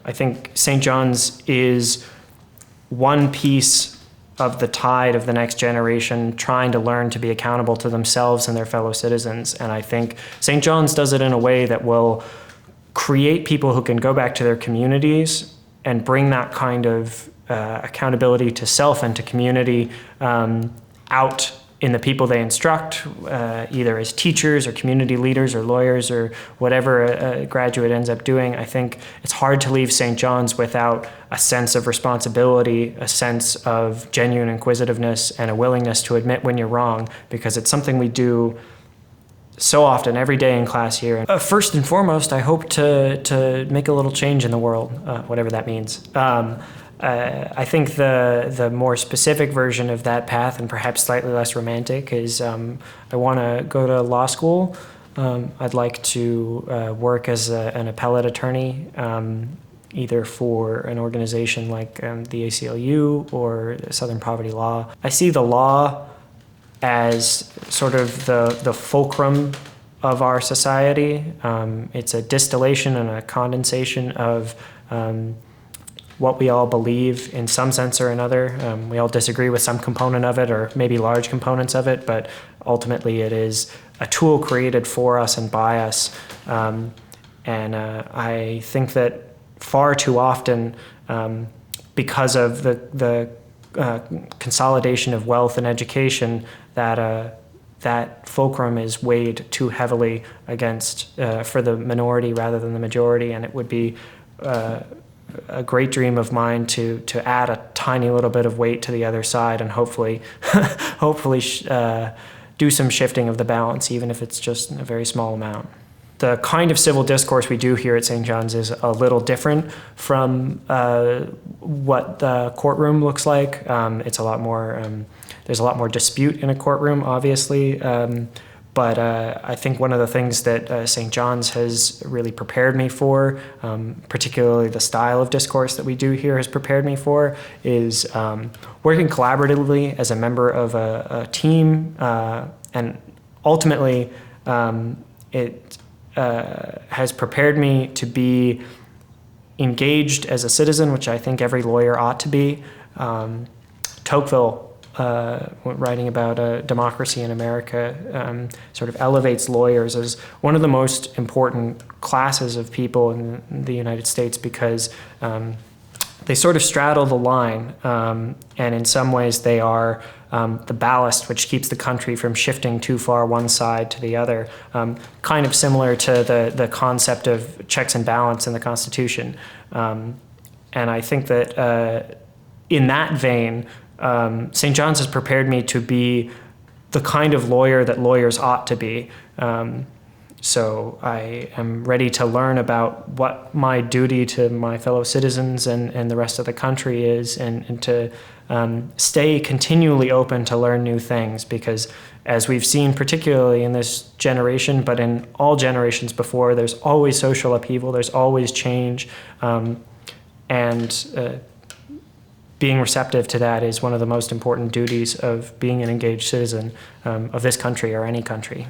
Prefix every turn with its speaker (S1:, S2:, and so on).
S1: I think St. John's is one piece of the tide of the next generation trying to learn to be accountable to themselves and their fellow citizens. And I think St. John's does it in a way that will create people who can go back to their communities and bring that kind of accountability to self and to community out in the people they instruct, either as teachers or community leaders or lawyers or whatever a graduate ends up doing. I think it's hard to leave St. John's without a sense of responsibility, a sense of genuine inquisitiveness, and a willingness to admit when you're wrong, because it's something we do so often, every day in class here. First and foremost, I hope to make a little change in the world, whatever that means. I think the more specific version of that path, and perhaps slightly less romantic, is I want to go to law school. I'd like to work as an appellate attorney, either for an organization like the ACLU or Southern Poverty Law. I see the law as sort of the fulcrum of our society. It's a distillation and a condensation of what we all believe in some sense or another. We all disagree with some component of it, or maybe large components of it, but ultimately it is a tool created for us and by us. I think that far too often, because of the consolidation of wealth and education, that fulcrum is weighed too heavily against for the minority rather than the majority, and it would be a great dream of mine to add a tiny little bit of weight to the other side, and hopefully do some shifting of the balance, even if it's just a very small amount. The kind of civil discourse we do here at St. John's is a little different from what the courtroom looks like. It's a lot more, there's a lot more dispute in a courtroom, obviously. But I think one of the things that St. John's has really prepared me for, particularly the style of discourse that we do here has prepared me for, is working collaboratively as a member of a team. And ultimately, it has prepared me to be engaged as a citizen, which I think every lawyer ought to be. Tocqueville, writing about democracy in America, sort of elevates lawyers as one of the most important classes of people in the United States, because they sort of straddle the line, and in some ways they are the ballast which keeps the country from shifting too far one side to the other, kind of similar to the concept of checks and balance in the Constitution. And I think that in that vein, St. John's has prepared me to be the kind of lawyer that lawyers ought to be. So I am ready to learn about what my duty to my fellow citizens and the rest of the country is, and to stay continually open to learn new things, because as we've seen, particularly in this generation, but in all generations before, there's always social upheaval, there's always change, being receptive to that is one of the most important duties of being an engaged citizen of this country or any country.